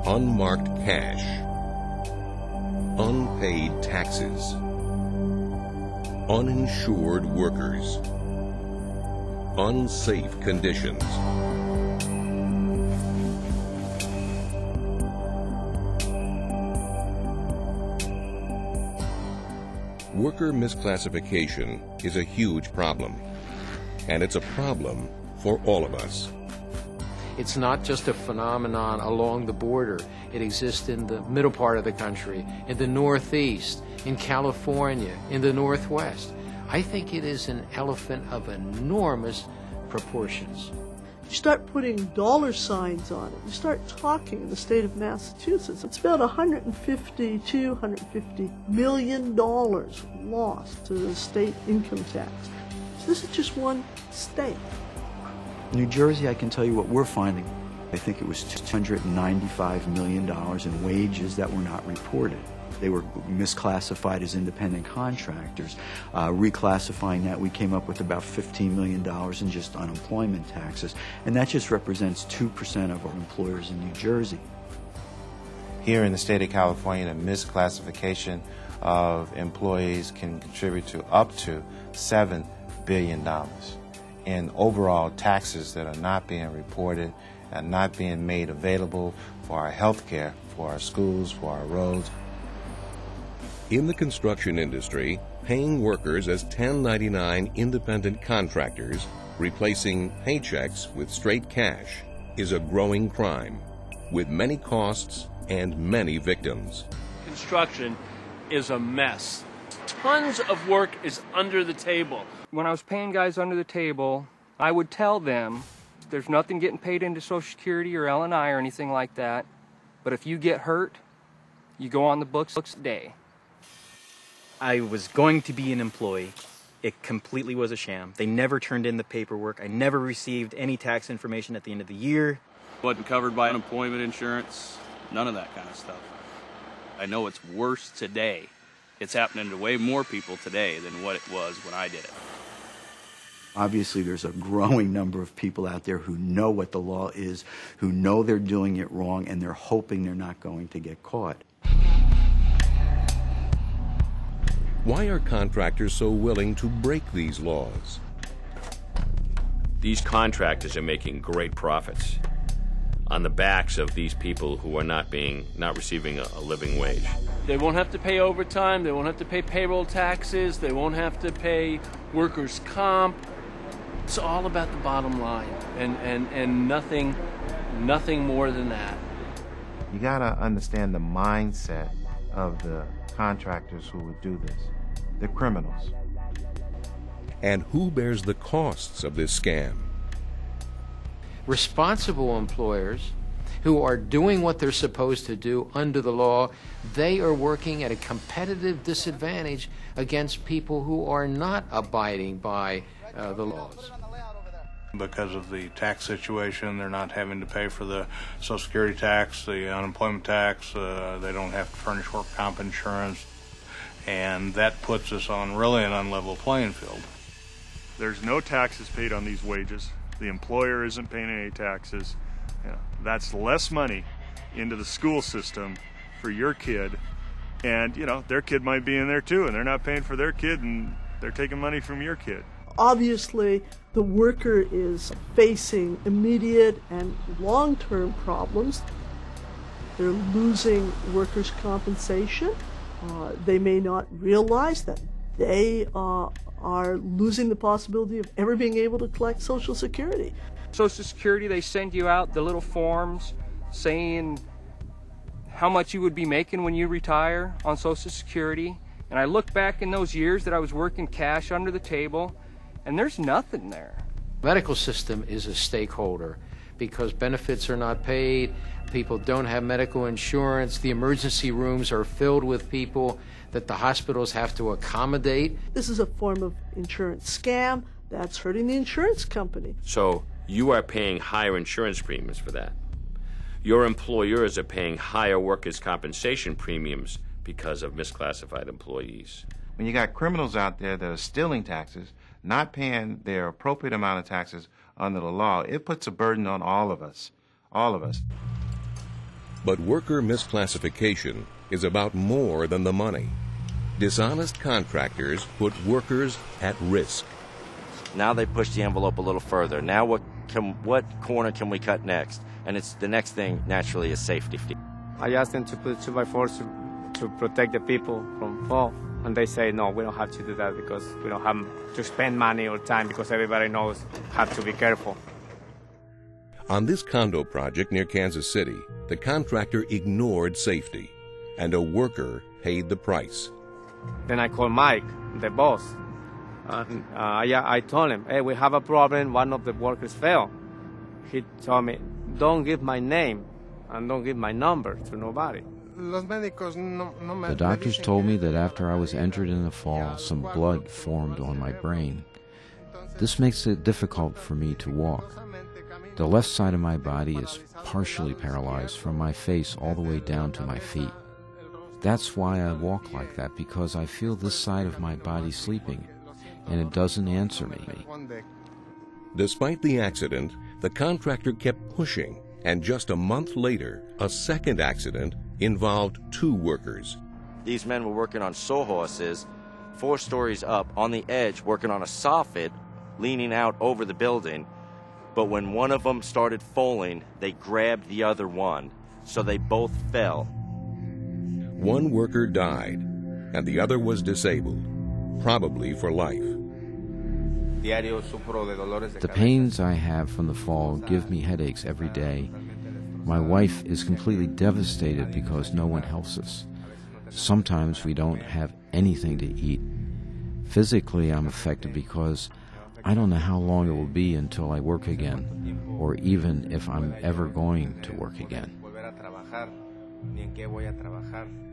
unmarked cash, unpaid taxes, uninsured workers, unsafe conditions. Worker misclassification is a huge problem, and it's a problem for all of us. It's not just a phenomenon along the border. It exists in the middle part of the country, in the Northeast, in California, in the Northwest. I think it is an elephant of enormous proportions. You start putting dollar signs on it. You start talking in the state of Massachusetts. It's about $150 million lost to the state income tax. So this is just one state. New Jersey, I can tell you what we're finding. I think it was $295 million in wages that were not reported. They were misclassified as independent contractors. Reclassifying that, we came up with about $15 million in just unemployment taxes, and that just represents 2% of our employers in New Jersey. Here in the state of California, the misclassification of employees can contribute to up to $7 billion in overall taxes that are not being reported and not being made available for our health care, for our schools, for our roads. In the construction industry, paying workers as 1099 independent contractors, replacing paychecks with straight cash, is a growing crime, with many costs and many victims. Construction is a mess. Tons of work is under the table. When I was paying guys under the table, I would tell them there's nothing getting paid into Social Security or L&I or anything like that, but if you get hurt, you go on the books today. I was going to be an employee. It completely was a sham. They never turned in the paperwork. I never received any tax information at the end of the year. Wasn't covered by unemployment insurance, none of that kind of stuff. I know it's worse today. It's happening to way more people today than what it was when I did it. Obviously, there's a growing number of people out there who know what the law is, who know they're doing it wrong, and they're hoping they're not going to get caught. Why are contractors so willing to break these laws? These contractors are making great profits on the backs of these people who are not receiving a living wage. They won't have to pay overtime, they won't have to pay payroll taxes, they won't have to pay workers' comp. It's all about the bottom line and nothing more than that. You gotta understand the mindset of the contractors who would do this. They're criminals. And who bears the costs of this scam? Responsible employers who are doing what they're supposed to do under the law, they are working at a competitive disadvantage against people who are not abiding by the laws. Because of the tax situation, they're not having to pay for the Social Security tax, the unemployment tax, they don't have to furnish work comp insurance, and that puts us on really an unlevel playing field. There's no taxes paid on these wages. The employer isn't paying any taxes. That's less money into the school system for your kid, and their kid might be in there too, and they're not paying for their kid, and they're taking money from your kid. Obviously, the worker is facing immediate and long-term problems. They're losing workers' compensation. They may not realize that they are losing the possibility of ever being able to collect Social Security. Social Security, they send you out the little forms saying how much you would be making when you retire on Social Security. And I look back in those years that I was working cash under the table, and there's nothing there. The medical system is a stakeholder because benefits are not paid, people don't have medical insurance, the emergency rooms are filled with people that the hospitals have to accommodate. This is a form of insurance scam that's hurting the insurance company. So you are paying higher insurance premiums for that. Your employers are paying higher workers' compensation premiums because of misclassified employees. When you got criminals out there that are stealing taxes, not paying their appropriate amount of taxes under the law, it puts a burden on all of us. All of us. But worker misclassification is about more than the money. Dishonest contractors put workers at risk. Now they push the envelope a little further. Now what corner can we cut next? And it's the next thing, naturally, is safety. I asked them to put 2x4s to protect the people from fall. And they say, no, we don't have to do that because we don't have to spend money or time because everybody knows have to be careful. On this condo project near Kansas City, the contractor ignored safety, and a worker paid the price. Then I called Mike, the boss. I told him, hey, we have a problem. One of the workers fell. He told me, don't give my name and don't give my number to nobody. The doctors told me that after I was injured in the fall, some blood formed on my brain. This makes it difficult for me to walk. The left side of my body is partially paralyzed from my face all the way down to my feet. That's why I walk like that, because I feel this side of my body sleeping, and it doesn't answer me. Despite the accident, the contractor kept pushing, and just a month later, a second accident involved 2 workers. These men were working on sawhorses, 4 stories up on the edge, working on a soffit, leaning out over the building. But when one of them started falling, they grabbed the other one, so they both fell. One worker died, and the other was disabled, probably for life. The pains I have from the fall give me headaches every day. My wife is completely devastated because no one helps us. Sometimes we don't have anything to eat. Physically, I'm affected because I don't know how long it will be until I work again, or even if I'm ever going to work again.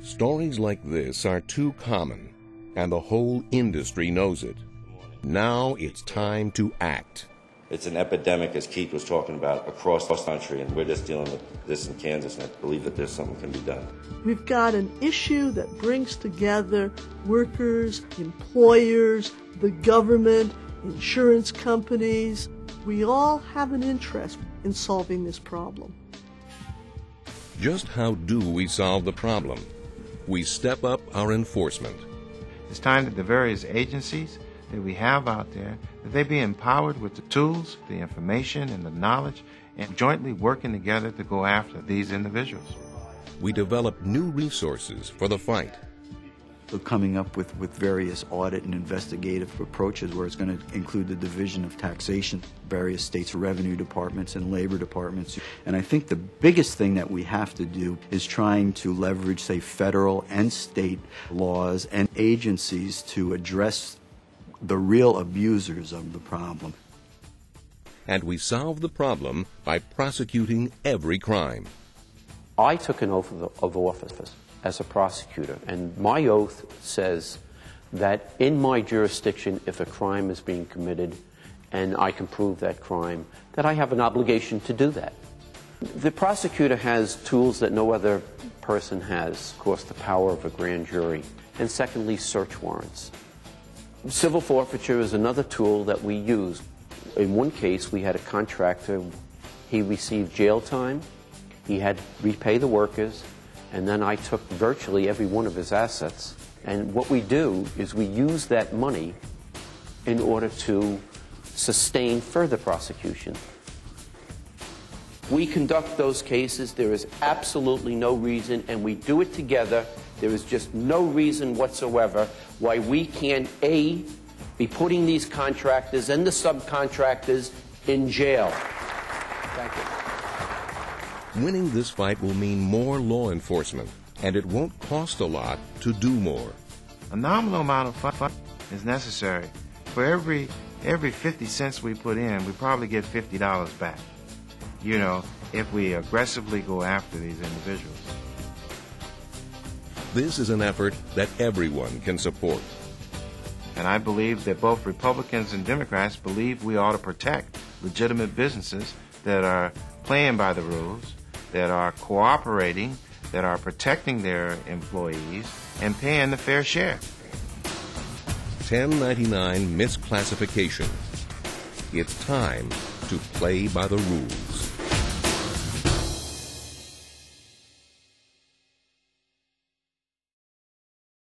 Stories like this are too common, and the whole industry knows it. Now it's time to act. It's an epidemic, as Keith was talking about, across the country, and we're just dealing with this in Kansas, and I believe that there's something can be done. We've got an issue that brings together workers, employers, the government, insurance companies. We all have an interest in solving this problem. Just how do we solve the problem? We step up our enforcement. It's time that the various agencies that we have out there, that they be empowered with the tools, the information, and the knowledge, and jointly working together to go after these individuals. We develop new resources for the fight. We're coming up with various audit and investigative approaches where it's going to include the Division of Taxation, various states' revenue departments and labor departments. And I think the biggest thing that we have to do is trying to leverage, say, federal and state laws and agencies to address the real abusers of the problem. And we solve the problem by prosecuting every crime. I took an oath of office as a prosecutor, and my oath says that in my jurisdiction, if a crime is being committed and I can prove that crime, that I have an obligation to do that. The prosecutor has tools that no other person has, of course, the power of a grand jury, and secondly, search warrants. Civil forfeiture is another tool that we use. In one case, we had a contractor, he received jail time, he had to repay the workers, and then I took virtually every one of his assets. And what we do is we use that money in order to sustain further prosecution. We conduct those cases. There is absolutely no reason, and we do it together. There is just no reason whatsoever why we can't, A, be putting these contractors and the subcontractors in jail. Thank you. Winning this fight will mean more law enforcement, and it won't cost a lot to do more. A nominal amount of fund is necessary. For every 50 cents we put in, we probably get $50 back, you know, if we aggressively go after these individuals. This is an effort that everyone can support. And I believe that both Republicans and Democrats believe we ought to protect legitimate businesses that are playing by the rules, that are cooperating, that are protecting their employees, and paying the fair share. 1099 misclassification. It's time to play by the rules.